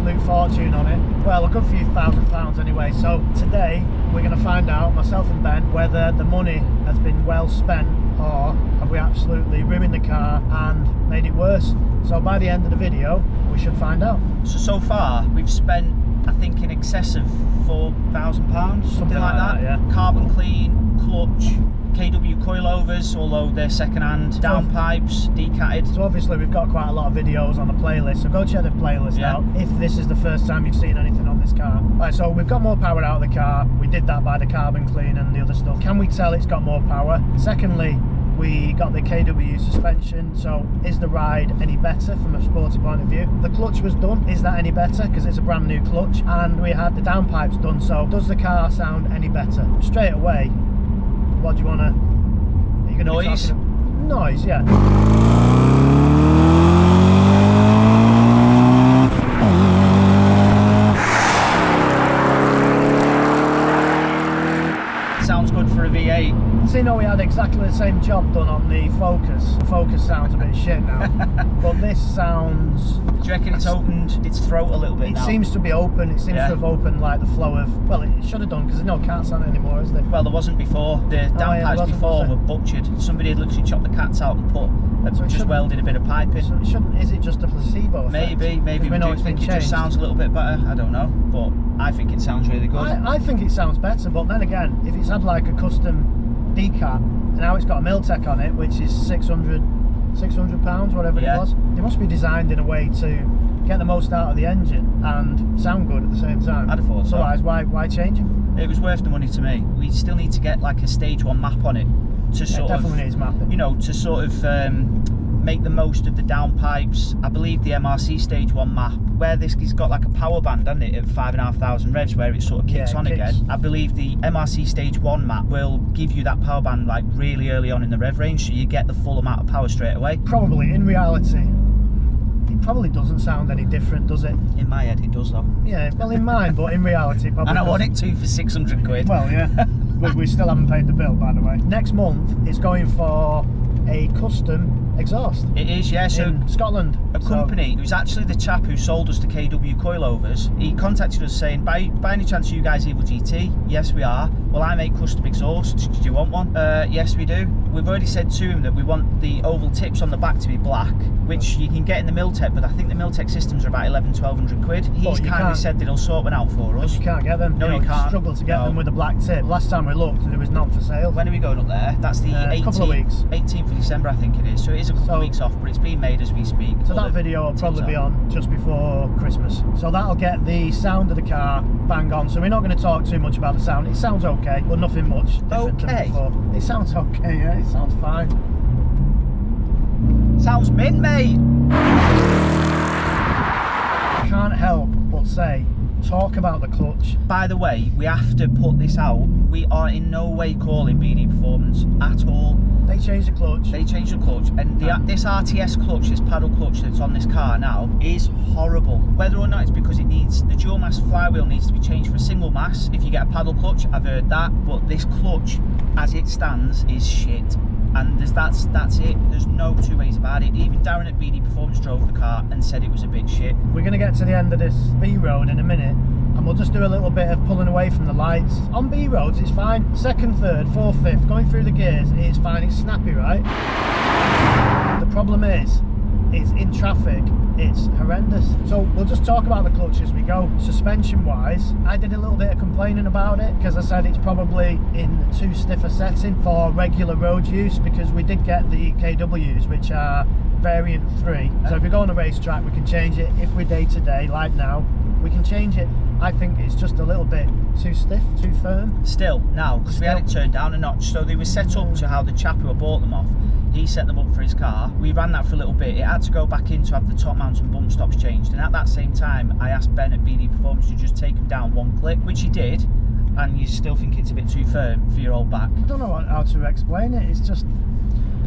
absolute fortune on it. Well, a good few £1,000 anyway. So today we're going to find out, myself and Ben, whether the money has been well spent or have we absolutely ruined the car and made it worse. So by the end of the video we should find out. So far we've spent, I think, in excess of £4,000, something like that. Yeah. Carbon clean, clutch, KW coilovers, although they're second hand, downpipes, decatted. So obviously we've got quite a lot of videos on the playlist, so go check the playlist out if this is the first time you've seen anything on this car. Right, so we've got more power out of the car. We did that by the carbon clean and the other stuff. Can we tell it's got more power? Secondly, we got the KW suspension, so is the ride any better from a sporty point of view? The clutch was done, is that any better? Because it's a brand new clutch. And we had the downpipes done, so does the car sound any better? Straight away, what do you want to... Are you going to Noise? Noise, yeah. Sounds good for a V8. So you know, we had exactly the same job done on the Focus. The Focus sounds a bit shit now, but this sounds... Do you reckon it's opened its throat a little bit now? It seems to be open. It seems to have opened like the flow of... Well, it should have done, because there's no cats on it anymore, is there? Well, there wasn't before. The downpipes before were butchered. Somebody had literally chopped the cats out and put... So just welded a bit of pipe in. So it shouldn't... Is it just a placebo effect? Maybe we do think it just sounds a little bit better. I don't know, but I think it sounds really good. I think it sounds better, but then again, if it's had like a custom decat, and now it's got a Miltech on it, which is £600, whatever it was, they must be designed in a way to get the most out of the engine and sound good at the same time. I'd have thought so. Otherwise, why change it? It was worth the money to me. We still need to get like a stage 1 map on it to sort of, definitely needs mapping. You know, to sort of make the most of the downpipes. I believe the MRC stage 1 map, where this has got like a power band, hasn't it, at 5,500 revs, where it sort of kicks on again. I believe the MRC stage 1 map will give you that power band like really early on in the rev range, so you get the full amount of power straight away. Probably, in reality, it probably doesn't sound any different, does it? In my head it does though. Yeah, well in mine, but in reality probably And I want it to for 600 quid. Well, yeah. We still haven't paid the bill, by the way. Next month is going for a custom exhaust. It is, yeah. So in Scotland. A company who's actually the chap who sold us the KW coilovers, he contacted us saying, by any chance are you guys Evil GT? Yes, we are. Well, I make custom exhausts. Do you want one? Yes, we do. We've already said to him that we want the oval tips on the back to be black, which you can get in the Miltech, but I think the Miltech systems are about 1,100–1,200 quid. He's kindly said that he'll sort one out for us. But you can't get them. No, you can't. Struggle to get them with a black tip. Last time we looked, there was none for sale. When are we going up there? That's the 18th, couple of weeks. 18th of December, I think it is. So it is a couple of weeks off, but it's being made as we speak. So that video will probably be on just before Christmas. So that'll get the sound of the car bang on. So we're not going to talk too much about the sound. It sounds okay, but nothing much different than before. It sounds okay, yeah. It sounds fine. Sounds mint, mate. I can't help but say, talk about the clutch. By the way, we have to put this out. We are in no way calling BD Performance at all. They changed the clutch. They changed the clutch, and this RTS clutch, this paddle clutch that's on this car now, is horrible. Whether or not it's because it needs, the dual mass flywheel needs to be changed for a single mass if you get a paddle clutch, I've heard that, but this clutch, as it stands, is shit. And that's it. There's no two ways about it. Even Darren at BD Performance drove the car and said it was a bit shit. We're going to get to the end of this B road in a minute, and we'll just do a little bit of pulling away from the lights. On B roads it's fine. Second, third, fourth, fifth, going through the gears, it's fine, it's snappy, right? The problem is in traffic, it's horrendous. So we'll just talk about the clutch as we go. Suspension wise, I did a little bit of complaining about it because I said it's probably in too stiff a setting for regular road use, because we did get the KWs, which are variant 3. So if we go on a racetrack we can change it. If we're day to day like now, we can change it. I think it's just a little bit too stiff, too firm. Still, now, because we had it turned down a notch, so they were set up to how the chap who bought them off, he set them up for his car. We ran that for a little bit. It had to go back in to have the top mount and bump stops changed, and at that same time I asked Ben at BD Performance to just take them down one click, which he did, and you still think it's a bit too firm for your old back. I don't know how to explain it. It's just,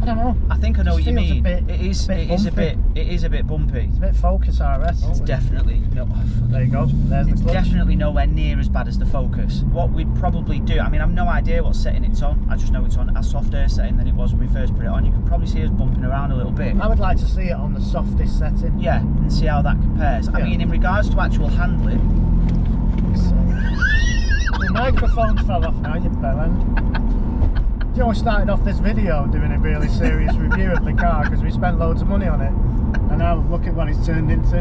I don't know. I think I know what you Feels a mean. bit- It is bumpy. a bit bumpy. It's a bit Focus RS. It's definitely There you go. There's the clutch. definitely nowhere near as bad as the Focus. What we'd probably do, I mean, I've no idea what setting it's on. I just know it's on a softer setting than it was when we first put it on. You can probably see us bumping around a little bit. I would like to see it on the softest setting. Yeah, and see how that compares. I Yeah. mean, in regards to actual handling, The microphone fell off now, you bellend. You know, we started off this video doing a really serious review of the car because we spent loads of money on it, and now look at what it's turned into.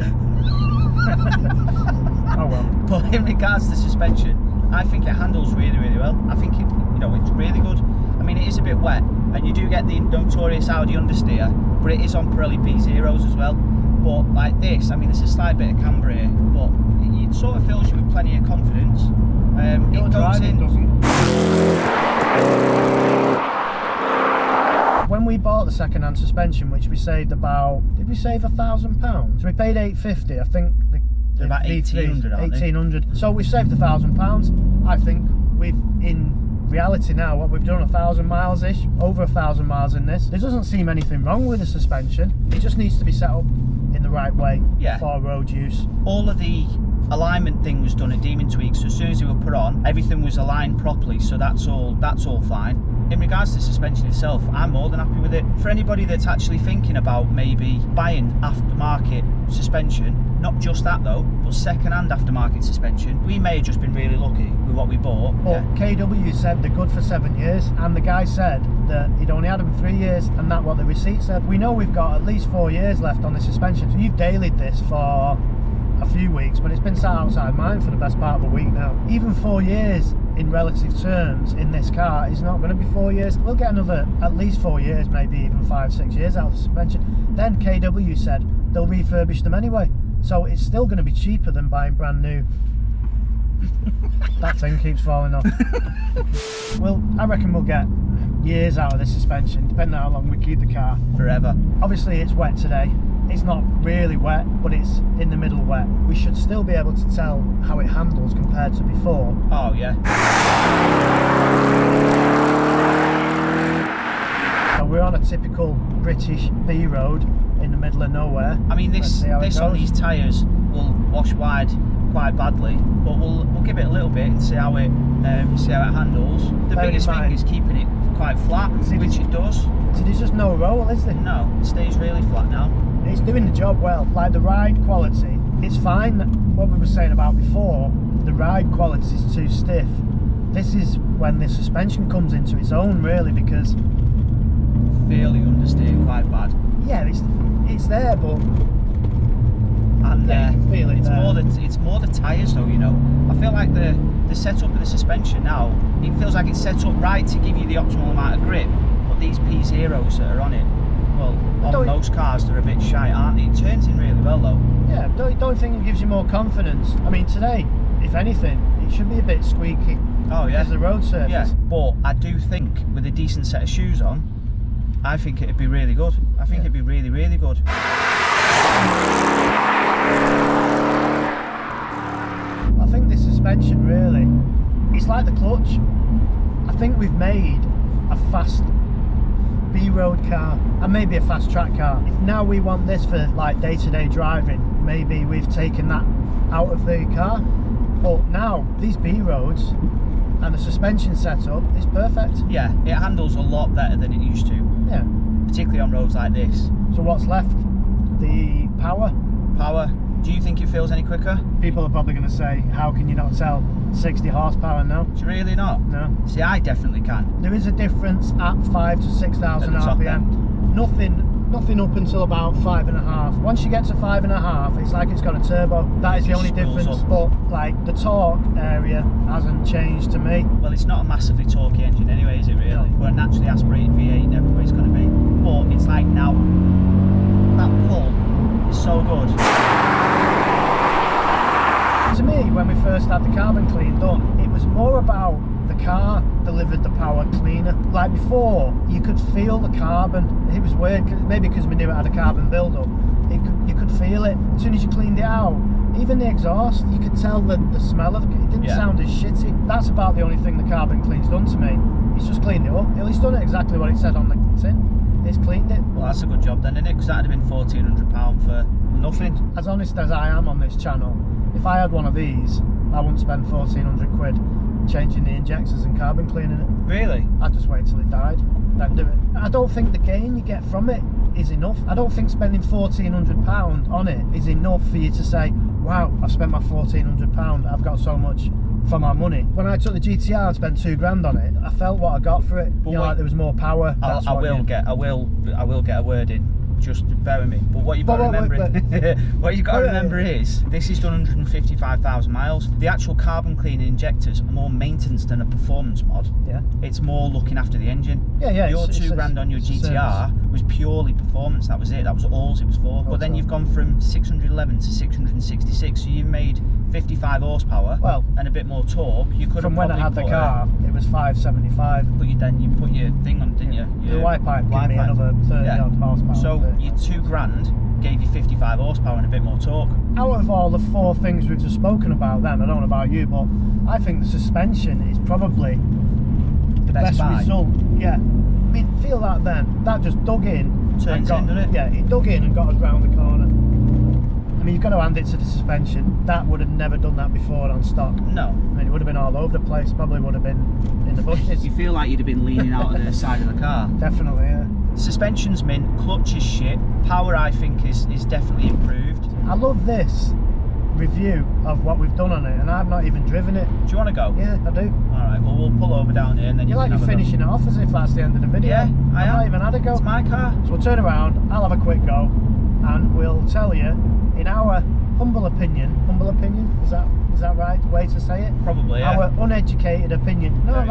Oh well. but in regards to suspension, I think it handles really, really well. I think it, it's really good. I mean, it is a bit wet, and you do get the notorious Audi understeer, but it is on Pirelli B0s as well. But like this, I mean, there's a slight bit of camber here, but it sort of fills you with plenty of confidence. It goes in. When we bought the second-hand suspension, which we saved about, did we save £1,000? So we paid £850. I think They're about 1,800, aren't they? 1,800. So we've saved £1,000. I think we've, in reality now, what we've done 1,000 miles-ish, over 1,000 miles in this. There doesn't seem anything wrong with the suspension. It just needs to be set up in the right way for road use. All of the alignment thing was done at Demon Tweaks, so as soon as they were put on, everything was aligned properly, so that's all fine. In regards to suspension itself, I'm more than happy with it. For anybody that's actually thinking about maybe buying aftermarket suspension, not just that though, but second-hand aftermarket suspension, we may have just been really lucky with what we bought. But KW said they're good for 7 years, and the guy said that he'd only had them 3 years, and that's what the receipt said. We know we've got at least 4 years left on the suspension, so you've dailied this for a few weeks, but it's been sat outside mine for the best part of a week now. Even 4 years in relative terms in this car is not going to be 4 years. We'll get another at least 4 years, maybe even 5-6 years out of the suspension. Then KW said they'll refurbish them anyway, so it's still going to be cheaper than buying brand new. That thing keeps falling off. Well, I reckon we'll get years out of this suspension, depending on how long we keep the car. Forever. Obviously it's wet today. It's not really wet, but it's in the middle wet. We should still be able to tell how it handles compared to before. Oh yeah. So we're on a typical British B road in the middle of nowhere. I mean, this on these tyres will wash wide quite badly, but we'll give it a little bit and see how it handles. The biggest thing is keeping it quite flat, which it does. So there's just no roll, is there? No, it stays really flat now. It's doing the job well. Like the ride quality, it's fine. What we were saying about before, the ride quality is too stiff. This is when the suspension comes into its own, really, because fairly understeer quite bad. Yeah, it's there, but and yeah, you can feel it. It's more the tyres though, I feel like the setup of the suspension now, it feels like it's set up right to give you the optimal amount of grip, but these P0s that are on it, well, on most cars they're a bit shy, aren't they? It turns in really well though. Yeah, don't think it gives you more confidence. I mean, today, if anything, it should be a bit squeaky. Oh yeah. Because of the road surface. Yeah, but I do think with a decent set of shoes on, I think it'd be really good. I think it'd be really, really good. I think this suspension really, it's like the clutch. I think we've made a fast B-road car and maybe a fast track car. If now we want this for like day-to-day driving, maybe we've taken that out of the car. But now these B-roads and the suspension setup is perfect. Yeah, it handles a lot better than it used to. Yeah. Particularly on roads like this. So what's left? The power? Power. Do you think it feels any quicker? People are probably going to say, how can you not tell 60 horsepower now? Do you really not? No. See, I definitely can. There is a difference at 5 to 6,000 RPM. Nothing up until about 5.5. Once you get to 5.5, it's like it's got a turbo. That is the only difference. But like the torque area hasn't changed to me. Well, it's not a massively torquey engine anyway, is it really? No. We're a naturally aspirated V8, everybody's going to be. But it's like now, that pull is so good. To me, when we first had the carbon clean done, it was more about the car delivered the power cleaner. Like before, you could feel the carbon. It was weird, maybe because we knew it had a carbon build-up. You could feel it. As soon as you cleaned it out, even the exhaust, you could tell the smell of it. It didn't sound as shitty. That's about the only thing the carbon clean's done to me. It's just cleaned it up. It's done exactly what it said on the tin. it's cleaned it. Well, that's a good job then, isn't it? Because that'd have been £1,400 for nothing. As honest as I am on this channel, if I had one of these, I wouldn't spend 1,400 quid changing the injectors and carbon cleaning it. Really? I'd just wait till it died, then do it. I don't think the gain you get from it is enough. I don't think spending £1,400 on it is enough for you to say, wow, I've spent my £1,400, I've got so much for my money. When I took the GTR and spent £2,000 on it, I felt what I got for it. But you know, like there was more power. I will get a word in. Just bear with me. But what you've got to remember, what you've got to remember is this is done 155,000 miles. The actual carbon cleaning injectors are more maintenance than a performance mod. Yeah. It's more looking after the engine. Yeah. Your £2,000 on your GTR was purely performance. That was it. That was all it was for. But then you've gone from 611 to 666, so you've made 55 horsepower. Well, and a bit more torque. You could from when I had the car, it was 575. But then you put your thing on, didn't you? The Y pipe gave me another 30 odd horsepower. So your £2,000 gave you 55 horsepower and a bit more torque. Out of all the 4 things we've just spoken about then, I don't know about you, but I think the suspension is probably the best result. Yeah. I mean, feel that then. That just dug in. Turns in, doesn't it? Yeah, it dug in and got us round the corner. I mean, you've got to hand it to the suspension. That would have never done that before on stock. No. I mean, it would have been all over the place. Probably would have been in the bushes. You feel like you'd have been leaning out of the side of the car. Definitely, yeah. Suspension's mint, clutch is shit. Power, I think, is definitely improved. I love this review of what we've done on it, and I've not even driven it. Do you want to go? Yeah, I do. Alright, well, we'll pull over down here and then You're like you're finishing it off as if that's the end of the video. Yeah, I am. I've not even had a go. It's my car. So we'll turn around, I'll have a quick go, and we'll tell you, in our humble opinion, is that right way to say it? Probably, yeah. Our uneducated opinion. No, Very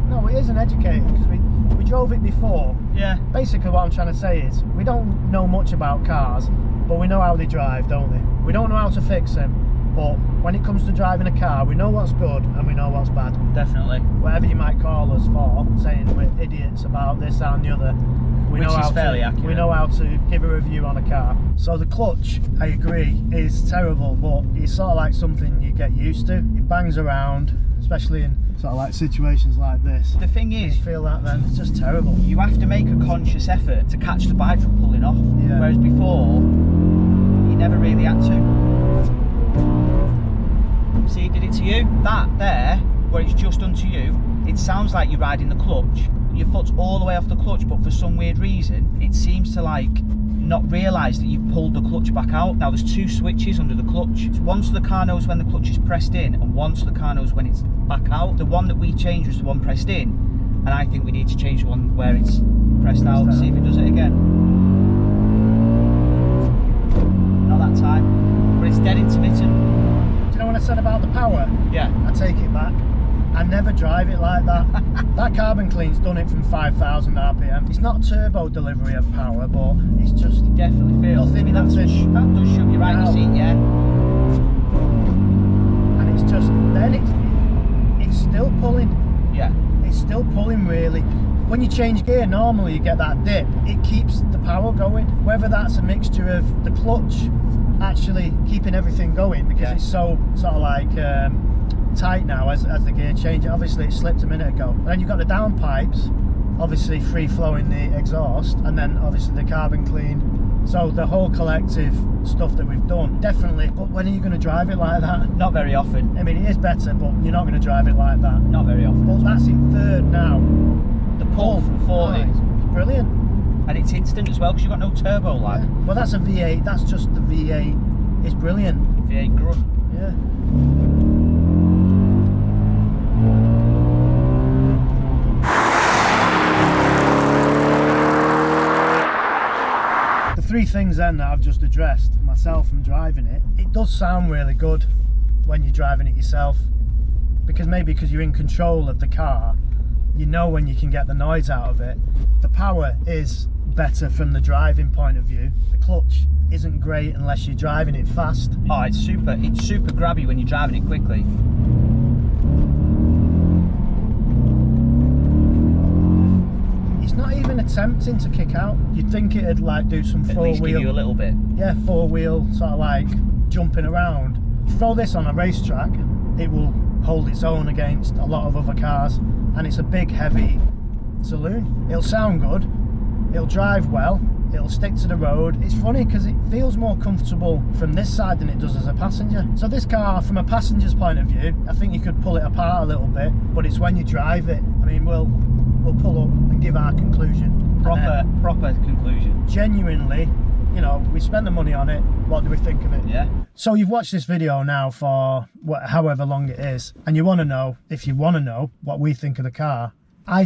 no, it isn't educated, because we drove it before. Yeah. Basically what I'm trying to say is, we don't know much about cars, but we know how they drive, don't we? We don't know how to fix them, but when it comes to driving a car, we know what's good and we know what's bad. Definitely. Whatever you might call us for, saying we're idiots about this, that and the other, we know how to give a review on a car. So the clutch, I agree, is terrible, but it's sort of like something you get used to. It bangs around, especially in sort of like situations like this. The thing is, you feel that then, it's just terrible. You have to make a conscious effort to catch the bike from pulling off. Yeah. Whereas before, you never really had to. See, it did it to you. That there, where it's just done to you, it sounds like you're riding the clutch. Your foot's all the way off the clutch, but for some weird reason, it seems to like not realise that you've pulled the clutch back out. Now there's 2 switches under the clutch. One so the car knows when the clutch is pressed in, and one so the car knows when it's back out. The one that we changed was the one pressed in, and I think we need to change the one where it's pressed out. See if it does it again. Not that time, but it's dead intermittent. Do you know what I said about the power? Yeah. I take it back. I never drive it like that. That carbon clean's done it from 5,000 RPM. It's not turbo delivery of power, but it's just definitely feels. nothing. That does shove you right in your seat, yeah. And it's just then it's still pulling. Yeah. It's still pulling really. When you change gear, normally you get that dip. It keeps the power going. Whether that's a mixture of the clutch actually keeping everything going because it's so sort of like tight now as the gear change. Obviously it slipped a minute ago. And then you've got the downpipes, obviously free flowing the exhaust, and then obviously the carbon clean. So the whole collective stuff that we've done, definitely. But when are you going to drive it like that? Not very often. I mean, it is better, but you're not going to drive it like that. Not very often. But that's in third now. The pull from 40. It's brilliant. And it's instant as well because you've got no turbo lag. Yeah. Well, that's a V8. That's just the V8. It's brilliant. V8 grunt. Yeah. The 3 things then that I've just addressed myself from driving it, it does sound really good when you're driving it yourself, because you're in control of the car, you know when you can get the noise out of it. The power is better from the driving point of view. The clutch isn't great unless you're driving it fast. Oh, it's super grabby when you're driving it quickly. It's not even attempting to kick out. You'd think it'd like do some At least four-wheel. give you a little bit. Yeah, 4-wheel sort of like jumping around. You throw this on a racetrack, it will hold its own against a lot of other cars, and it's a big heavy saloon. It'll sound good, it'll drive well, it'll stick to the road. It's funny because it feels more comfortable from this side than it does as a passenger. So this car, from a passenger's point of view, I think you could pull it apart a little bit, but it's when you drive it. I mean, we'll pull up and give our conclusion. Proper conclusion. Genuinely, you know, we spent the money on it. What do we think of it? Yeah. So you've watched this video now for however long it is, and you want to know, if you want to know what we think of the car, I'm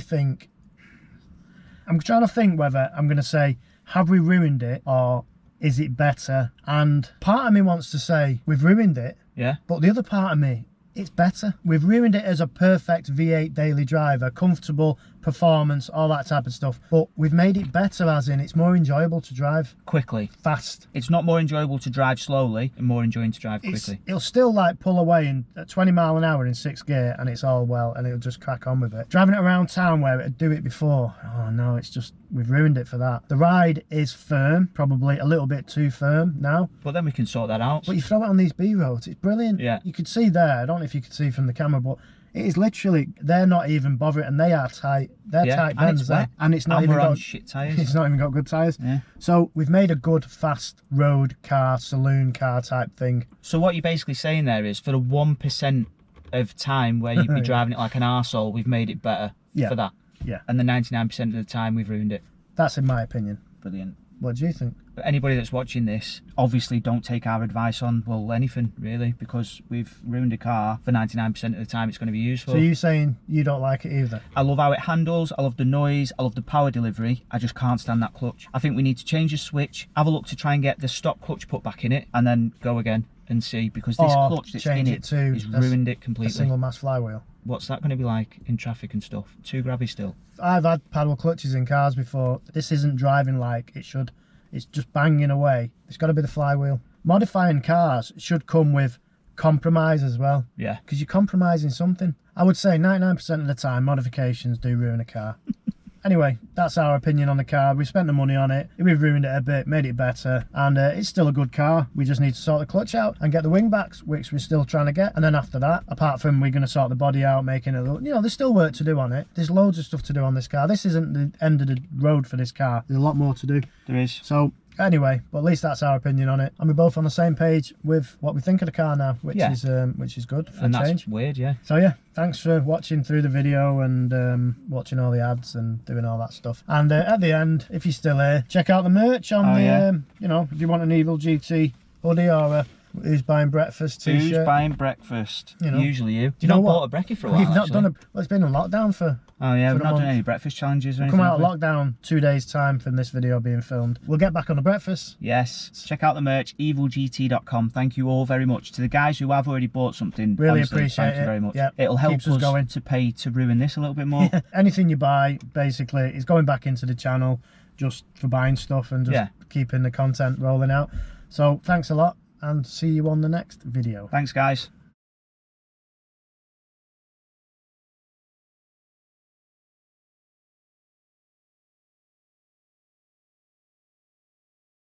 trying to think whether I'm going to say, have we ruined it or is it better? And part of me wants to say we've ruined it. Yeah. But the other part of me, it's better. We've ruined it as a perfect V8 daily driver, comfortable, performance, all that type of stuff. But we've made it better, as in it's more enjoyable to drive. Quickly. Fast. It's not more enjoyable to drive slowly and more enjoying to drive quickly. It'll still like pull away at 20 mile an hour in 6th gear and it's all well, and it'll just crack on with it. Driving it around town where it'd do it before, oh no, it's just, we've ruined it for that. The ride is firm, probably a little bit too firm now. But then we can sort that out. But you throw it on these B roads, it's brilliant. Yeah. You could see there, I don't know if you could see from the camera, but it is literally, they're not even bothering, and they are tight. They're tight bends there, and it's not even got shit tyres. It's not even got good tyres. Yeah. So we've made a good fast road car, saloon car type thing. So what you're basically saying there is, for the 1% of time where you'd be driving it like an arsehole, we've made it better for that. Yeah. And the 99% of the time we've ruined it. That's in my opinion. Brilliant. What do you think? But anybody that's watching this, obviously don't take our advice on, well, anything really, because we've ruined a car for 99% of the time it's going to be useful. So you're saying you don't like it either? I love how it handles, I love the noise, I love the power delivery, I just can't stand that clutch. I think we need to change the switch, have a look to try and get the stop clutch put back in it, and then go again and see, because this clutch that's in it has ruined it completely. A single mass flywheel. What's that going to be like in traffic and stuff? Too grabby still? I've had paddle clutches in cars before. This isn't driving like it should. It's just banging away. It's got to be the flywheel. Modifying cars should come with compromise as well. Yeah. Because you're compromising something. I would say 99% of the time, modifications do ruin a car. Anyway, that's our opinion on the car. We spent the money on it. We've ruined it a bit, made it better, and it's still a good car. We just need to sort the clutch out and get the wing backs, which we're still trying to get. And then after that, apart from we're going to sort the body out, making it look, you know, there's still work to do on it. There's loads of stuff to do on this car. This isn't the end of the road for this car. There's a lot more to do. There is. So anyway, but at least that's our opinion on it, and we're both on the same page with what we think of the car now, which is good for and a change. That's weird, yeah. So yeah, thanks for watching through the video and watching all the ads and doing all that stuff. And at the end, if you're still here, check out the merch on you know, if you want an Evil GT hoodie or a Who's Buying Breakfast t-shirt. Who's buying breakfast? You know, usually you. Do you know what? Bought a brekkie for a while. We've not actually. done well, it's been a lockdown for. Oh yeah, we've not done any breakfast challenges or anything. Come out of lockdown 2 days time from this video being filmed. We'll get back on the breakfast. Yes. Check out the merch, evilgt.com. Thank you all very much. To the guys who have already bought something, really appreciate thank you very much. Yeah, it'll help us going to pay to ruin this a little bit more. Anything you buy basically is going back into the channel just for buying stuff and just keeping the content rolling out. So thanks a lot, and see you on the next video. Thanks guys.